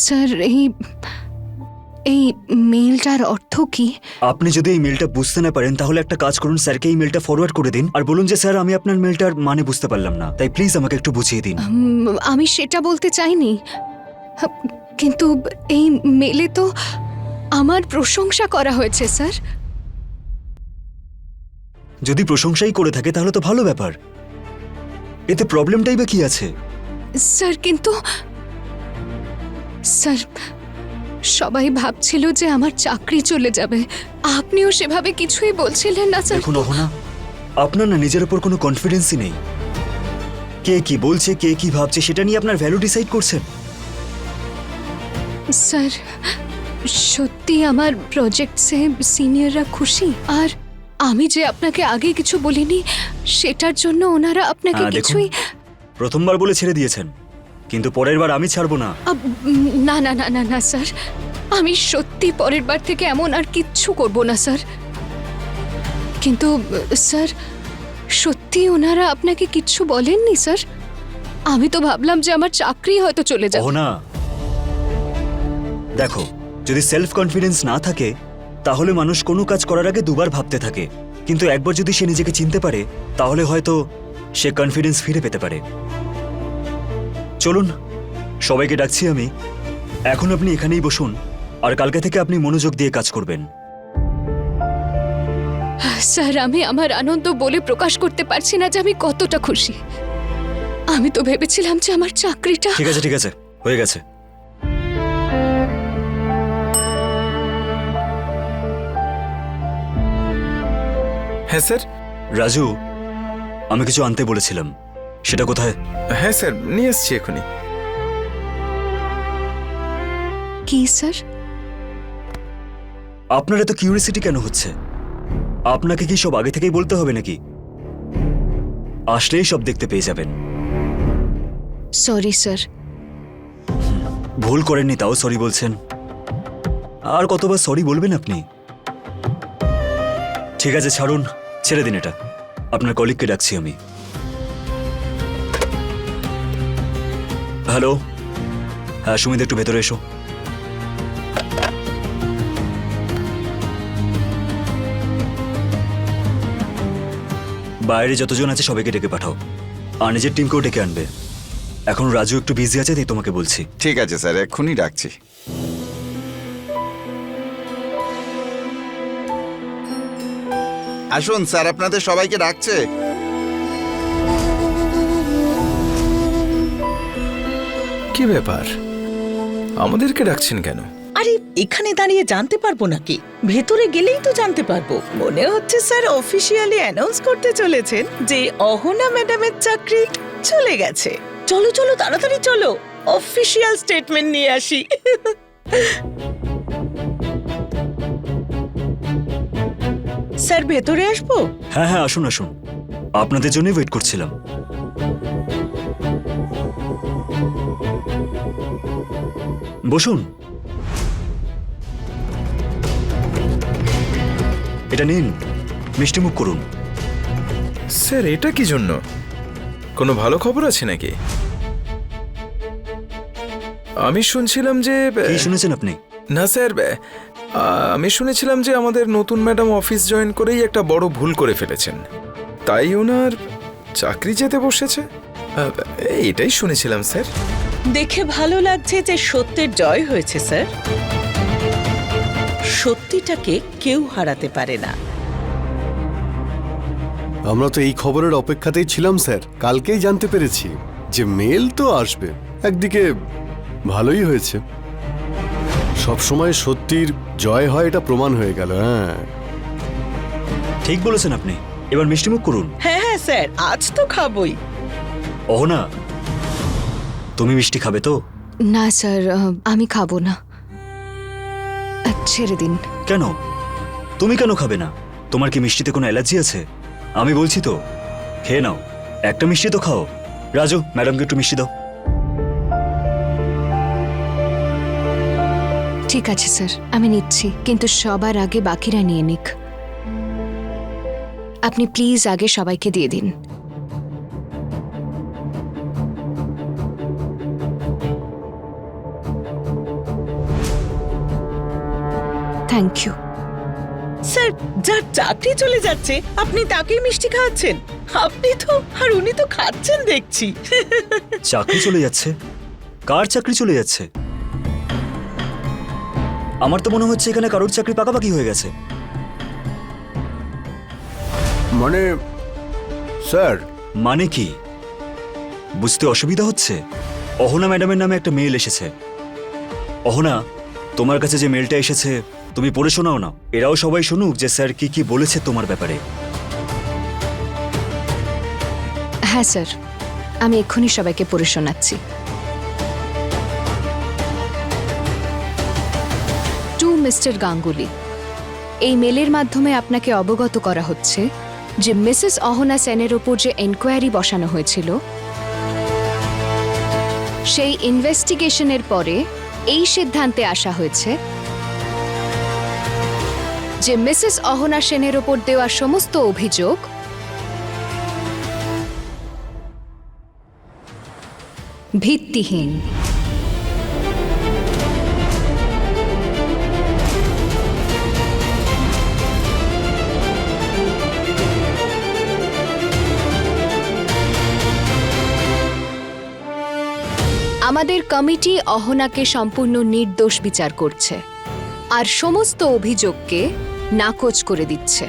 Sir এই মেইলটার অর্থ কি? আপনি যদি এই মেলটা বুঝতে না পারেন তাহলে একটা কাজ করুন, স্যারকে এই মেলটা ফরওয়ার্ড করে দিন আর বলুন যে স্যার আমি আপনার মেলটার মানে বুঝতে পারলাম না, তাই প্লিজ আমাকে একটু বুঝিয়ে দিন। আমি সেটা বলতে চাইনি, কিন্তু এই মেলে তো আমার প্রশংসা করা হয়েছে স্যার। যদি প্রশংসাই করে থাকে তাহলে তো ভালো ব্যাপার, এতে প্রবলেমটাই বা কি আছে? স্যার কিন্তু স্যার সবাই ভাবছিল যে আমার চাকরি চলে যাবে, আপনিও সেভাবে কিছুই বলছিলেন না স্যার। দেখুন অহনা, আপনার না নিজের উপর কোনো কনফিডেন্সই নেই। কে কি বলছে, কে কি ভাবছে সেটা নিয়ে আপনার ভ্যালু ডিসাইড করছেন। স্যার সত্যি আমার প্রজেক্টসে সিনিয়ররা খুশি, আর আমি যে আপনাকে আগে কিছু বলিনি সেটার জন্য ওনারা আপনাকে দেখুন, কিছুই। প্রথমবার বলে ছেড়ে দিয়েছেন, কিন্তু পরের বার আমি ছাড়বো না। না না না না না স্যার, আমি সত্যি পরের বার থেকে এমন আর কিচ্ছু করব না স্যার। কিন্তু স্যার সত্যি ওনারা আপনাকে কিচ্ছু বলেননি স্যার? আমি তো ভাবলাম যে আমার চাকরি হয়তো চলে যাবে। অহনা দেখো, যদি সেলফ কনফিডেন্স না থাকে তাহলে মানুষ কোনো কাজ করার আগে দুবার ভাবতে থাকে, কিন্তু একবার যদি সে নিজেকে চিনতে পারে তাহলে হয়তো সে কনফিডেন্স ফিরে পেতে পারে। চলুন, সবাইকে ডাকছি আমি। এখন আপনি এখানেই বসুন আর কালকে থেকে আপনি মনোযোগ দিয়ে কাজ করবেন। স্যার আমি আমার আনন্দ বলে প্রকাশ করতে পারছি না যে আমি কতটা খুশি। আমি তো ভেবেছিলাম যে আমার চাকরিটা। ঠিক আছে ঠিক আছে, হয়ে গেছে। হ্যাঁ স্যার। রাজু, আমি কিছু আনতে বলেছিলাম, সেটা কোথায়? হ্যাঁ স্যার, নিয়ে এসছি এখনই। কি স্যার? আপনার এত কিউরিয়াসিটি কেন হচ্ছে? আপনাকে কি সব আগে থেকেই বলতে হবে নাকি? আসলেই সব দেখতে পেয়ে যাবেন। Sorry sir. ভুল করেননি তাও সরি বলছেন? আর কতবার সরি বলবেন আপনি? ঠিক আছে ছাড়ুন, ছেড়ে দিন এটা। আপনার কলিগকে ডাকছি আমি। হ্যালো, হ্যাঁ সুমিত, একটু ভেতরে এসো। বাইরে যতজন আছে সবাইকে ডেকে পাঠাও, আর নিজের টিমকেও ডেকে আনবে। এখন রাজু একটু বিজি আছে তাই তোমাকে বলছি। ঠিক আছে স্যার, এক্ষুনি ডাকছি। আসুন স্যার, আপনাদের সবাইকে ডাকছে। কি ব্যাপার, আমাদেরকে ডাকছেন কেন? আরে এখানে দাঁড়িয়ে জানতে পারবো নাকি? ভেতরে গেলেই তো জানতে পারবো। মনে হচ্ছে স্যার অফিসিয়ালি অ্যানাউন্স করতে চলেছেন যে অহনা ম্যাডামের চাকরি চলে গেছে। চলো চলো তাড়াতাড়ি চলো, অফিসিয়াল স্টেটমেন্ট নিয়ে আসি। স্যার ভেতরে আসবো? হ্যাঁ হ্যাঁ, আসুন আসুন, আপনাদের জন্যই ওয়েট করছিলাম। বসুন। এটা নিন, মিষ্টি মুখ করুন। স্যার এটা কি জন্য? কোনো ভালো খবর আছে নাকি? আমি শুনছিলাম যে কি শুনেছেন আপনি? না স্যার, আমি শুনেছিলাম যে আমাদের নতুন ম্যাডাম অফিস জয়েন করেই একটা বড় ভুল করে ফেলেছেন, তাই ওনার চাকরি যেতে বসেছে। এটাই শুনেছিলাম স্যার। দেখে ভালো লাগছে যে সত্যের জয় হয়েছে স্যার। সত্যিটাকে কেউ হারাতে পারে না। আমরা তো এই খবরের অপেক্ষাতেই ছিলাম স্যার, কালকেই জানতে পেরেছি যে মেল তো আসবে। একদিকে ভালোই হয়েছে, সবসময় সত্যির জয় হয় এটা প্রমাণ হয়ে গেল। হ্যাঁ ঠিক বলেছেন আপনি, এবার মিষ্টি মুখ করুন। হ্যাঁ হ্যাঁ স্যার, আজ তো খাবই। অহনা, তুমি মিষ্টি খাবে তো? না স্যার, আমি খাবো না, ছেড়ে দিন। কেন? তুমি কেন খাবে না? তোমার কি মিষ্টিতে কোনো অ্যালার্জি আছে? আমি বলছি তো, খেয়ে নাও, একটা মিষ্টি তো খাও। রাজু, ম্যাডামকে একটু মিষ্টি দাও। ঠিক আছে স্যার, আমি নিচ্ছি, কিন্তু সবার আগে বাকিরা নিয়ে নিক। আপনি প্লিজ আগে সবাইকে দিয়ে দিন। Thank you. স্যার, যার চাকরি চলে যাচ্ছে আপনি তাকেই মিষ্টি খাওয়াচ্ছেন? আপনি তো আর উনি তো খাচ্ছেন দেখছি। চাকরি চলে যাচ্ছে? কার চাকরি চলে যাচ্ছে? আমার তো মনে হচ্ছে এখানে কারোর চাকরি পাকাপাকি হয়ে গেছে। মানে স্যার, মানে কি বুঝতে অসুবিধা হচ্ছে? অহনা ম্যাডামের নামে একটা মেল এসেছে। অহনা, তোমার কাছে যে মেলটা এসেছে তুমি পড়ে শোনাও না, এরাও সবাই শুনুক যে স্যার কি কি বলেছে তোমার ব্যাপারে। হ্যাঁ স্যার, আমি এক্ষুনি সবাইকে পড়ে শোনাচ্ছি। টু মিস্টার গাঙ্গুলি, এই মেলের মাধ্যমে আপনাকে অবগত করা হচ্ছে যে মিসেস অহনা সেনের ওপর যে এনকোয়ারি বসানো হয়েছিল সেই ইনভেস্টিগেশনের পরে এই সিদ্ধান্তে আসা হয়েছে যে মিসেস অহনা সেনের ওপর দেওয়া সমস্ত অভিযোগ ভিত্তিহীন। আমাদের কমিটি অহনাকে সম্পূর্ণ নির্দোষ বিচার করছে আর সমস্ত অভিযোগকে নাকচ করে দিচ্ছে।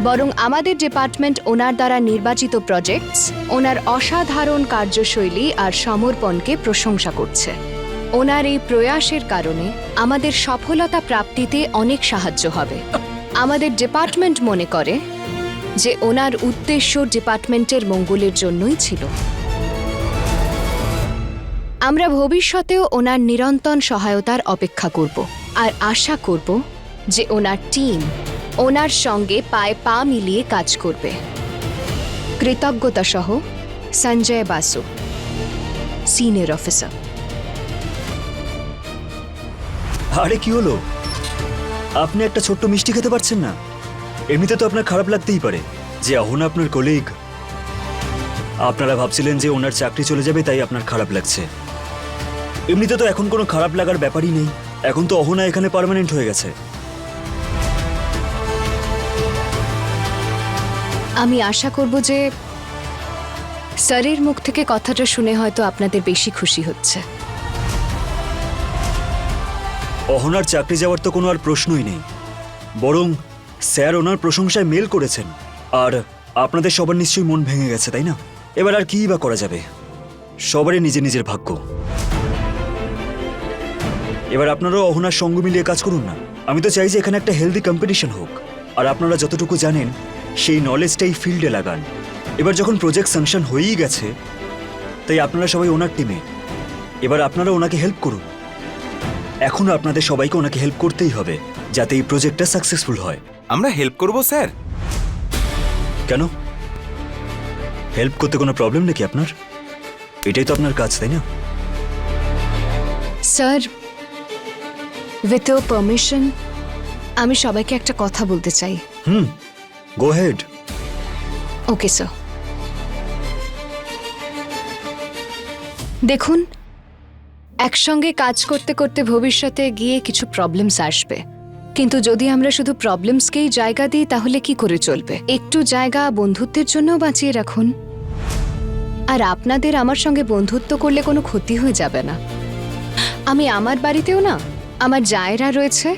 বরং আমাদের ডিপার্টমেন্ট ওনার দ্বারা নির্বাচিত প্রজেক্টস, ওনার অসাধারণ কার্যশৈলী আর সমর্পণকে প্রশংসা করছে। ওনার এই প্রয়াসের কারণে আমাদের সফলতা প্রাপ্তিতে অনেক সাহায্য হবে। আমাদের ডিপার্টমেন্ট মনে করে যে ওনার উদ্দেশ্য ডিপার্টমেন্টের মঙ্গলের জন্যই ছিল। আমরা ভবিষ্যতেও ওনার নিরন্তর সহায়তার অপেক্ষা করব আর আশা করব যে ওনার টিম ওনার সঙ্গে পায়ে পা মিলিয়ে কাজ করবে। কৃতজ্ঞতা সহ, সঞ্জয় বাসু, সিনিয়র অফিসার। আরে কি হলো? আপনি একটা ছোট্ট মিষ্টি খেতে পারছেন না? এমনিতে তো আপনার খারাপ লাগতেই পারে যে অহনা আপনার কলিগ। আপনারা ভাবছিলেন যে ওনার চাকরি চলে যাবে তাই আপনার খারাপ লাগছে। এমনিতে তো এখন কোনো খারাপ লাগার ব্যাপারই নেই। এখন তো অহনা এখানে পার্মানেন্ট হয়ে গেছে। আমি আশা করব যে স্যারের মুখ থেকে কথাটা শুনে হয়তো আপনাদের বেশি খুশি হচ্ছে। অহনার চাকরি যাওয়ার তো কোনো আর প্রশ্নই নেই, বরং স্যার ওনার প্রশংসায় মেল করেছেন। আর আপনাদের সবার নিশ্চয়ই মন ভেঙে গেছে, তাই না? এবার আর কী বা করা যাবে, সবারই নিজের নিজের ভাগ্য। এবার আপনারাও অহনার সঙ্গ মিলিয়ে কাজ করুন না। আমি তো চাই যে এখানে একটা হেলদি কম্পিটিশন হোক। আর আপনারা যতটুকু জানেন সেই নলেজটাই ফিল্ডে লাগান। এবার যখন প্রজেক্ট স্যাংশন হয়েই গেছে, তাই আপনারা সবাই ওনার টিমে। এবার আপনারা ওনাকে হেল্প করুন। এখনও আপনাদের সবাইকে ওনাকে হেল্প করতেই হবে যাতে এই প্রজেক্টটা সাকসেসফুল হয়। আমরা হেল্প করব স্যার। কেন? হেল্প করতে কোনো প্রবলেম নাকি আপনার? এটাই তো আপনার কাজ, তাই না? স্যার, উইথ ইউর পারমিশন আমি সবাইকে একটা কথা বলতে চাই। গো হেড। Okay sir. দেখুন, একসঙ্গে কাজ করতে করতে ভবিষ্যতে গিয়ে কিছু প্রবলেমস আসবে, কিন্তু যদি আমরা শুধু প্রবলেমসকেই জায়গা দিই তাহলে কি করে চলবে? একটু জায়গা বন্ধুত্বের জন্য বাঁচিয়ে রাখুন। আর আপনাদের আমার সঙ্গে বন্ধুত্ব করলে কোনো ক্ষতি হয়ে যাবে না। আমি আমার বাড়িতেও না, আমার জায়েরা রয়েছে,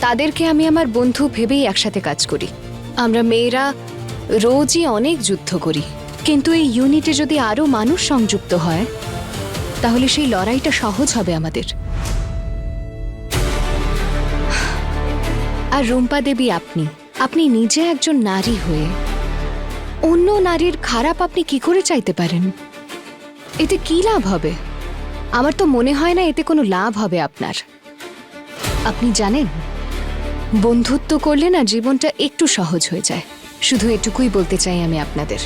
তাদেরকে আমি আমার বন্ধু ভেবেই একসাথে কাজ করি। আমরা মেয়েরা রোজই অনেক যুদ্ধ করি, কিন্তু এই ইউনিটে যদি আরও মানুষ সংযুক্ত হয় তাহলে সেই লড়াইটা সহজ হবে আমাদের। আর রুম্পা দেবী, আপনি নিজে একজন নারী হয়ে অন্য নারীর খারাপ আপনি কি করে চাইতে পারেন? এতে কি লাভ হবে? আমার তো মনে হয় না এতে কোনো লাভ হবে আপনার। আপনি জানেন, বন্ধুত্ব করলে না জীবনটা একটু সহজ হয়ে যায়। শুধু এটুকুই বলতে চাই আমি আপনাদের।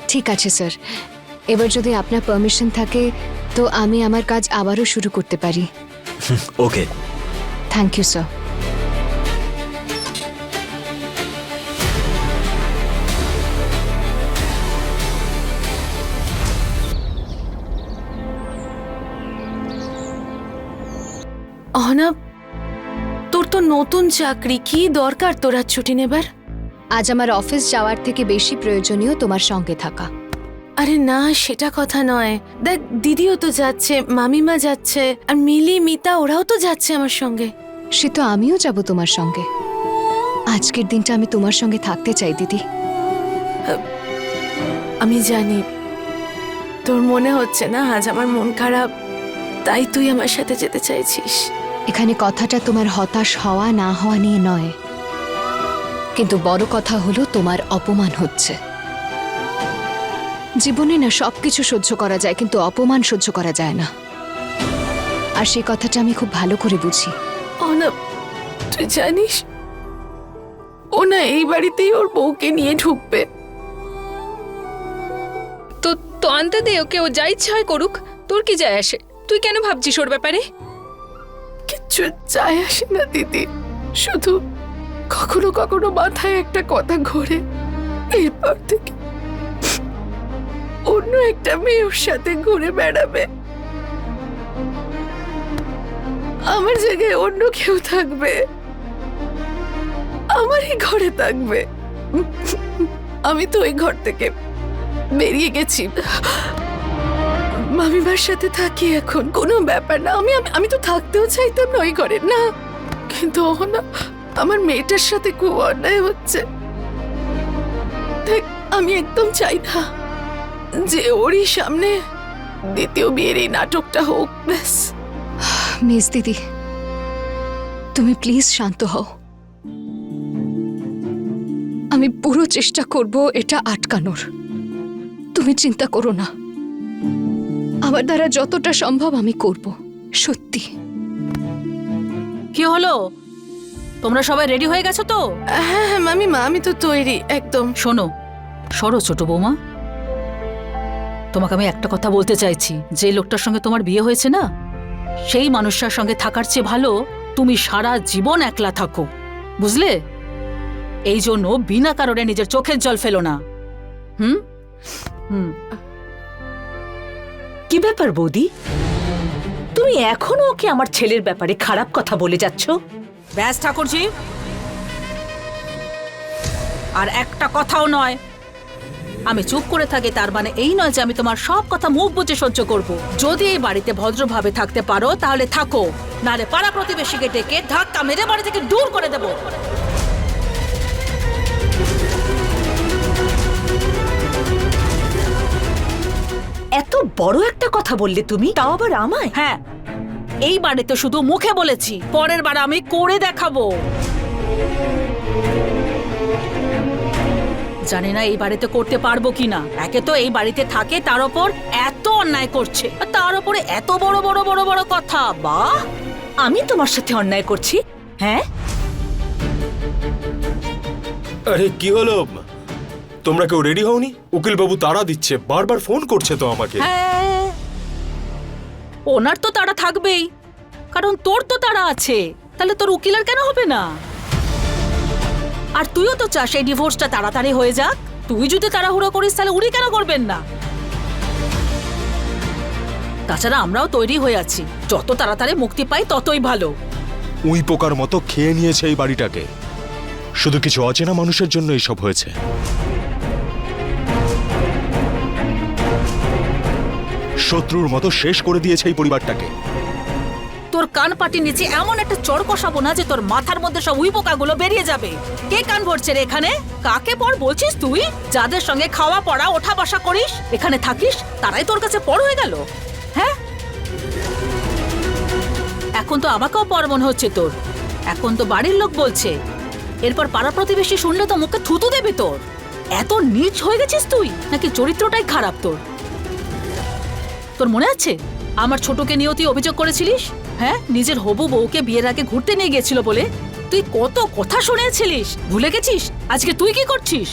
ঠিক আছে স্যার, এবার যদি আপনার পারমিশন থাকে তো আমি আমার কাজ আবারও শুরু করতে পারি। ওকে, থ্যাংক ইউ স্যার। অহনা, নতুন চাকরি, কি দরকার তোর আজ ছুটি নেবার? আজ আমার অফিস যাওয়ার থেকে বেশি প্রয়োজনীয় তোমার সঙ্গে থাকা। আরে না, সেটা কথা নয়। দেখ, দিদিও তো যাচ্ছে, মামিমা যাচ্ছে, আর মিলি, মিতা ওরাও তো যাচ্ছে আমার সঙ্গে। সে তো আমিও যাব তোমার সঙ্গে। আজকের দিনটা আমি তোমার সঙ্গে থাকতে চাই দিদি। আমি জানি তোর মনে হচ্ছে না আজ আমার মন খারাপ, তাই তুই আমার সাথে যেতে চাইছিস। এখানে কথাটা তোমার হতাশ হওয়া না হওয়া নিয়ে নয়, কিন্তু বড় কথা হলো তোমার অপমান হচ্ছে। জীবনে না সবকিছু সহ্য করা যায়, কিন্তু অপমান সহ্য করা যায় না। আর সেই কথাটা আমি খুব ভালো করে বুঝি। অনাপ, তুই জানিস ও না এই বাড়িতেই ওর বউকে নিয়ে ঢুকবে। তো তো আনতে দে ওকে, ও যা ইচ্ছা হয় করুক, তোর কি যায় আসে? তুই কেন ভাবছিস ওর ব্যাপারে? কিচ্ছু যায় আসে না দিদি, শুধু কখনো কখনো মাথায় একটা কথা ঘোরে, এরপর থেকে অন্য একটা মেয়ের সাথে ঘুরে বেড়াবে। আমার জায়গায় অন্য কেউ থাকবে, আমারই ঘরে থাকবে। আমি তো ওই ঘর থেকে বেরিয়ে গেছি, মামিমার সাথে থাকি এখন, কোনো ব্যাপার না। আমি আমি তো থাকতেও চাইতাম না ওই ঘরে, না, কিন্তু না, আমার মেয়েটার সাথে খুব অন্যায় হচ্ছে। দেখ, আমি একদম চাই না যে ওরই সামনে দ্বিতীয় বিয়ের এই নাটকটা হোক। ব্যাস। মিস দিদি, তুমি প্লিজ শান্ত হও। আমি পুরো চেষ্টা করব এটা আটকানোর। তুমি চিন্তা করো না, আমার দ্বারা যতটা সম্ভব আমি করব। সত্যি। কি হলো, তোমরা সবাই রেডি হয়ে গেছো তো? হ্যাঁ হ্যাঁ মামিমা, আমি তো তৈরি একদম। শোনো, সরো ছোট বৌমা, তোমাকে আমি একটা কথা বলতে চাইছি। যে লোকটার সঙ্গে তোমার বিয়ে হয়েছে না, সেই মানুষটার সঙ্গে থাকার চেয়ে ভালো তুমি সারা জীবন একলা থাকো, বুঝলে? এই জন্য বিনা কারণে নিজের চোখের জল ফেলো না। হুম হুম। কি ব্যাপার বৌদি, তুমি এখনো ওকে আমার ছেলের ব্যাপারে খারাপ কথা বলে যাচ্ছ? ব্যাস ঠাকুরজি, আর একটা কথাও নয়। আমি চুপ করে থাকি তার মানে এই নয় যে আমি তোমার সব কথা মুখ বুজে সহ্য করব। যদি এই বাড়িতে ভদ্রভাবে থাকতে পারো তাহলে থাকো, নালে পাড়া প্রতিবেশীকে ডেকে ধাক্কা মেরে বাড়ি থেকে দূর করে দেব। এত বড় একটা কথা বললে তুমি, তাও আবার আমায়? হ্যাঁ, এই বাড়িতে শুধু মুখে বলেছি, পরের বার আমি করে দেখাবো। জানি না এই বাড়িতে করতে পারবো কিনা। একে তো এই বাড়িতে থাকে, তার উপর এত অন্যায় করছে, আর তার উপরে এত বড় বড় বড় বড় কথা। বাহ, আমি তোমার সাথে অন্যায় করছি? হ্যাঁ, আরে কি হলো, তোমরা কেউ রেডি হওনি? উকিল বাবু তাড়া দিচ্ছে, বারবার ফোন করছে তো আমাকে। হ্যাঁ, ওনার তো তাড়া থাকবেই, কারণ তোর তো তাড়া আছে। তাহলে তোর উকিলের কেন হবে না? আর তুইও তো চাস এই ডিভোর্সটা তাড়াতাড়ি হয়ে যাক। তুই যদি তাড়াহুড়ো করিস তাহলে উনি কেন করবেন না? তাছাড়া আমরাও তৈরি হয়ে আছি, যত তাড়াতাড়ি মুক্তি পাই ততই ভালো। উই পোকার মতো খেয়ে নিয়েছে এই বাড়িটাকে। শুধু কিছু অচেনা মানুষের জন্য এইসব হয়েছে। শত্রুর মতো শেষ করে দিয়েছে এই পরিবারটাকে। তোর কান পাটির নিচে এমন একটা চড় কষাবো না যে তোর মাথার মধ্যে সব উই পোকাগুলো বেরিয়ে যাবে। কে কান ভরছে রে এখানে? কাকে পর বলছিস তুই? যাদের সঙ্গে খাওয়া পড়া ওঠা বসা করিস, এখানে থাকিস, তারাই তোর কাছে পর হয়ে গেল? হ্যাঁ, এখন তো আমাকেও পর মনে হচ্ছে তোর। এখন তো বাড়ির লোক বলছে, এরপর পাড়া প্রতিবেশী শুনলে তো মুখে থুতু দেবে তোর। এত নীচ হয়ে গেছিস তুই, নাকি চরিত্রটাই খারাপ তোর? তোর মনে আছে আমার ছোটকে নিয়েও তুই অভিযোগ করেছিলিস? হ্যাঁ, নিজের হবু বউকে বিয়ের আগে ঘুরতে নিয়ে গেছিল বলে তুই কত কথা শুনেছিলিস, ভুলে গেছিস? আজকে তুই কি করছিস?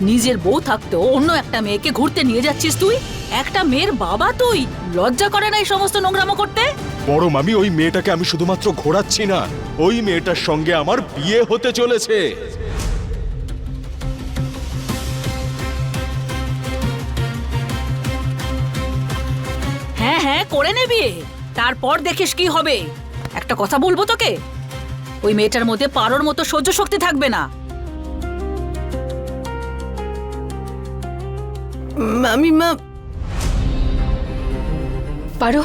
নিজের বউ থাকতেও অন্য একটা মেয়েকে ঘুরতে নিয়ে যাচ্ছিস তুই। একটা মেয়ের বাবা তুই, লজ্জা করে না এই সমস্ত নোংরামো করতে? বড় মামি, ওই মেয়েটাকে আমি শুধুমাত্র ঘোরাচ্ছি না, ওই মেয়েটার সঙ্গে আমার বিয়ে হতে চলেছে। হ্যাঁ হ্যাঁ, করে নেবি, তারপর দেখিস কি হবে। একটা কথা বলবো তোকে, ওই মেয়েটার মধ্যে পারোর মতো সহ্য শক্তি থাকবে না। মামিমা, পারো।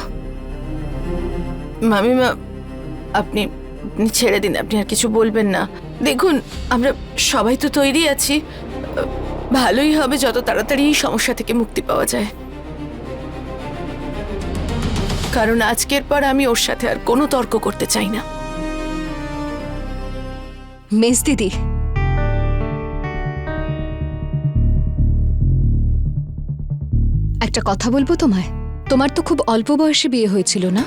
মামিমা, আপনি আপনি ছেড়ে দিন, আপনি আর কিছু বলবেন না। দেখুন, আমরা সবাই তো তৈরি আছি, ভালোই হবে যত তাড়াতাড়ি এই সমস্যা থেকে মুক্তি পাওয়া যায়। কারণ আজকের পর আমি ওর সাথে আর কোনো তর্ক করতে চাই না। মেজ দিদি, একটা কথা বলবো তোমায়। তোমার তো খুব অল্প বয়সে বিয়ে হয়েছিল না?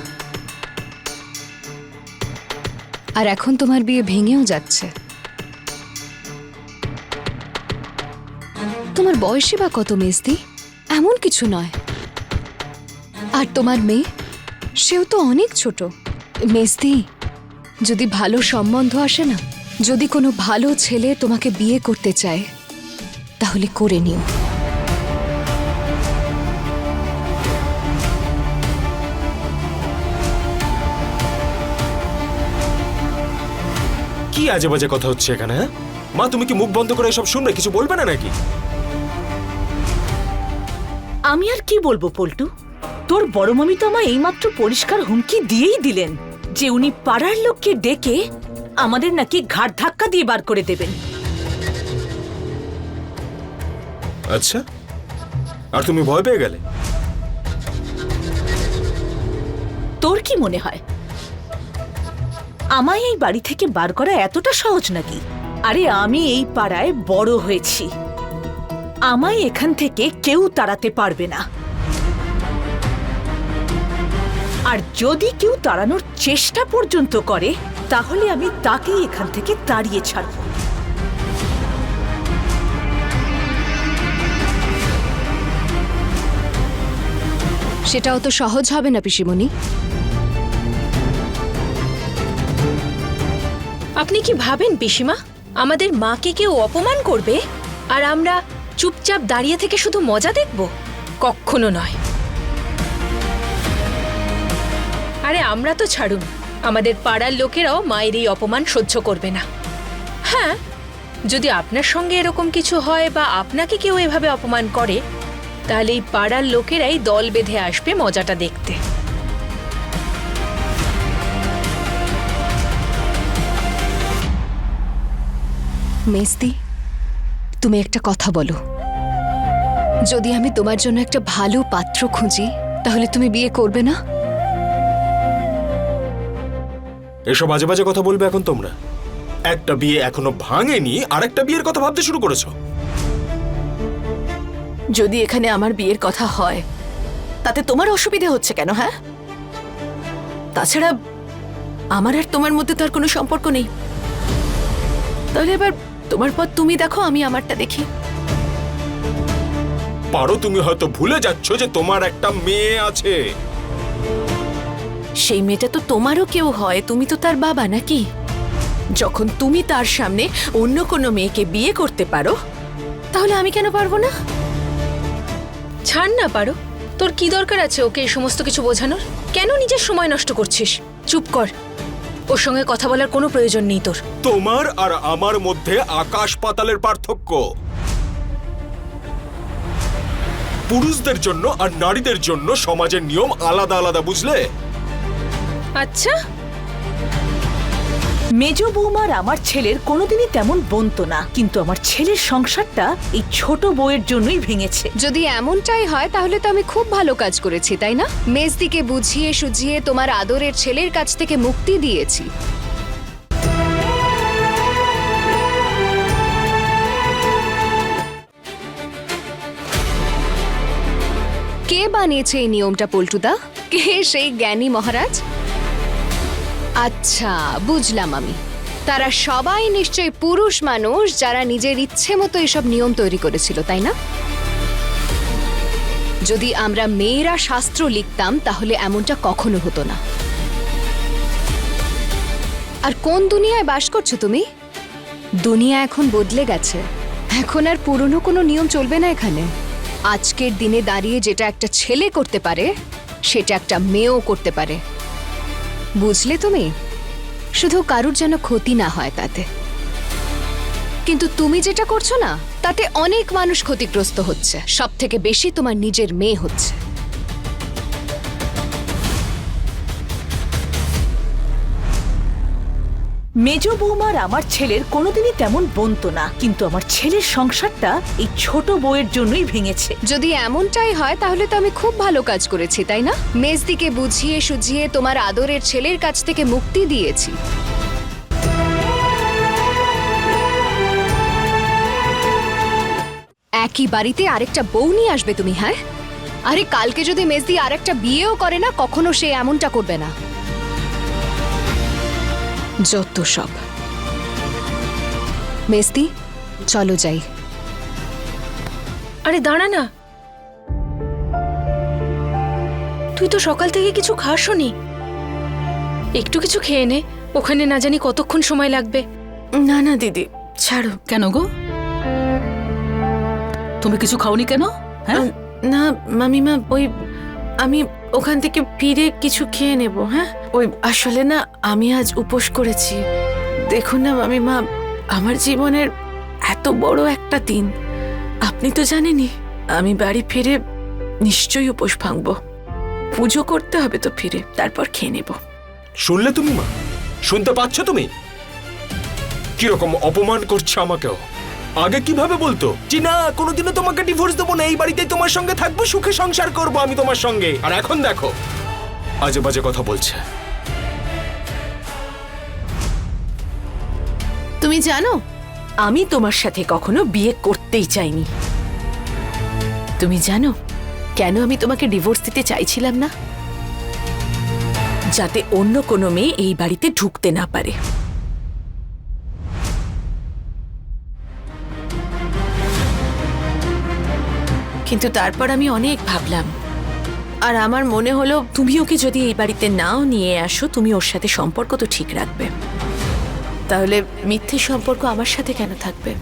আর এখন তোমার বিয়ে ভেঙেও যাচ্ছে। তোমার বয়সই বা কত মেজদি? এমন কিছু নয়। আর তোমার মেয়ে, সেও তো অনেক ছোট। মেজদি, যদি ভালো সম্বন্ধ আসে না, যদি কোনো ভালো ছেলে তোমাকে বিয়ে করতে চায়, তাহলে করে নিও। কি আজে বাজে কথা হচ্ছে এখানে? হ্যাঁ মা, তুমি কি মুখ বন্ধ করে এসব শুনবে? কিছু বলবে না নাকি? আমি আর কি বলবো পল্টু, তোর বড় মামি তো আমায় এইমাত্র পরিষ্কার হুমকি দিয়েই দিলেন যে উনি পাড়ার লোককে ডেকে আমাদের নাকি ঘাট ধাক্কা দিয়ে বার করে দেবেন। আচ্ছা, আর তুমি ভয় পেয়ে গেলে? তোর কি মনে হয় আমায় এই বাড়ি থেকে বার করা এতটা সহজ নাকি? আরে আমি এই পাড়ায় বড় হয়েছি, আমায় এখান থেকে কেউ তাড়াতে পারবে না। আর যদি কেউ তাড়ানোর চেষ্টা পর্যন্ত করে, তাহলে আমি তাকেই এখান থেকে তাড়িয়ে ছাড়ব। সেটাও তো সহজ হবে না পিসিমণি। আপনি কি ভাবেন পিসিমা, আমাদের মাকে কেউ অপমান করবে আর আমরা চুপচাপ দাঁড়িয়ে থেকে শুধু মজা দেখব? কখনো নয়। আরে আমরা তো ছাড়ুন, আমাদের পাড়ার লোকেরাও মায়ের এই অপমান সহ্য করবে না। হ্যাঁ, যদি আপনার সঙ্গে এরকম কিছু হয় বা আপনাকে কেউ এভাবে অপমান করে, তাহলে এই পাড়ার লোকেরাই দল বেঁধে আসবে মজাটা দেখতে। মেজদি, তুমি একটা কথা বলো। যদি আমি তোমার জন্য একটা ভালো পাত্র খুঁজি, তাহলে তুমি বিয়ে করবে না? এসব বাজে বাজে কথা বলবে এখন তোমরা? একটা বিয়ে এখনো ভাঙেনি আর একটা বিয়ের কথা ভাবতে শুরু করেছো? যদি এখানে আমার বিয়ের কথা হয়, তাতে তোমার অসুবিধা হচ্ছে কেন? হ্যাঁ, তাছাড়া আমার আর তোমার মধ্যে তো আর কোনো সম্পর্ক নেই। তাহলে এবার তোমার পথ তুমি দেখো, আমি আমারটা দেখি। পারো, তুমি হয়তো ভুলে যাচ্ছ যে তোমার একটা মেয়ে আছে। সেই মেয়েটা তো তোমারও কেউ হয়, তুমি তো তার বাবা নাকি? যখন তুমি তার সামনে অন্য কোনো মেয়েকে বিয়ে করতে পারো, তাহলে আমি কেন পারবো না? ছাড় না পারো, তোর কি দরকার আছে ওকে এই সমস্ত কিছু বোঝানোর? কেন নিজের সময় নষ্ট করছিস? চুপ কর, ওর সঙ্গে কথা বলার কোনো প্রয়োজন নেই তোর। তোমার আর আমার মধ্যে আকাশ পাতালের পার্থক্য। পুরুষদের জন্য আর নারীদের জন্য সমাজের নিয়ম আলাদা আলাদা, বুঝলে? আচ্ছা, মেজ বৌমার আমার ছেলের কোনোদিনই তেমন বনতো না, কিন্তু আমার ছেলের সংসারটা এই ছোট বউয়ের জন্যই ভেঙেছে। যদি এমনটাই হয়, তাহলে তো আমি খুব ভালো কাজ করেছি, তাই না? মেজদিকে বুঝিয়ে সুঝিয়ে তোমার আদরের ছেলের কাছ থেকে মুক্তি দিয়েছি। কে বানিয়েছে এই নিয়মটা পল্টুদা? কে সেই জ্ঞানী মহারাজ? আচ্ছা, বুঝলাম আমি। তারা সবাই নিশ্চয়ই পুরুষ মানুষ, যারা নিজের ইচ্ছে মতো এসব নিয়ম তৈরি করেছিল, তাই না? যদি আমরা মেয়েরা শাস্ত্র লিখতাম, তাহলে এমনটা কখনো হতো না। আর কোন দুনিয়ায় বাস করছো তুমি? দুনিয়া এখন বদলে গেছে। এখন আর পুরনো কোনো নিয়ম চলবে না এখানে। আজকের দিনে দাঁড়িয়ে যেটা একটা ছেলে করতে পারে, সেটা একটা মেয়েও করতে পারে। বুঝলে তুমি? শুধু কারুর যেন ক্ষতি না হয় তাতে। কিন্তু তুমি যেটা করছো না, তাতে অনেক মানুষ ক্ষতিগ্রস্ত হচ্ছে, সব থেকে বেশি তোমার নিজের মেয়ে হচ্ছে। মেজ বৌমার আমার ছেলের কোনোদিনই তেমন বনতো না, কিন্তু আমার ছেলের সংসারটা এই ছোট বউয়ের জন্যই ভেঙেছে। যদি এমনটাই হয় তাহলে তো আমি খুব ভালো কাজ করেছি, তাই না? মেজদিকে বুঝিয়ে সুঝিয়ে তোমার আদরের ছেলের কাছ থেকে মুক্তি দিয়েছি। একই বাড়িতে আরেকটা বউ নিয়ে আসবে তুমি? হ্যাঁ, আরে কালকে যদি মেজদি আরেকটা বিয়েও করে না, কখনো সে এমনটা করবে না। যত সব। মেজদি, চলো যাই। আরে দাঁড়া না, তুই তো সকাল থেকে কিছু খাসনি। একটু কিছু খেয়ে নে, ওখানে না জানি কতক্ষণ সময় লাগবে। না না দিদি, ছাড়ো। কেন গো, তুমি কিছু খাওনি কেন? হ্যাঁ, না মামিমা, ওই আমি ওখান থেকে ফিরে কিছু খেয়ে নেব। হ্যাঁ, ওই আসলে না আমি আজ উপোস করেছি। দেখুন না মামিমা, আমার জীবনের এত বড় একটা দিন, আপনি তো জানেনই। আমি বাড়ি ফিরে নিশ্চয়ই উপোস ভাঙবো। পুজো করতে হবে তো ফিরে, তারপর খেয়ে নেব। শুনলে তুমি মা? শুনতে পাচ্ছ তুমি কিরকম অপমান করছে আমাকেও? আগে কিভাবে বলতো যে না, কোনোদিনও তোমাকে ডিভোর্স দেবো না, এই বাড়িতেই তোমার সঙ্গে থাকবো, সুখে সংসার করবো আমি তোমার সঙ্গে। আর এখন দেখো আজে বাজে কথা বলছে। তুমি জানো, আমি তোমার সাথে কখনো বিয়ে করতেই চাইনি। তুমি জানো কেন আমি তোমাকে ডিভোর্স দিতে চাইছিলাম না? যাতে অন্য কোনো মেয়ে এই বাড়িতে ঢুকতে না পারে। কিন্তু তারপর আমি অনেক ভাবলাম, আর আমার মনে হলো তুমি ওকে যদি এই বাড়িতে নাও নিয়ে আসো, তুমি ওর সাথে সম্পর্ক তো ঠিক রাখবে। তাহলে মিথ্যে সম্পর্ক আমার সাথে কেন থাকবে?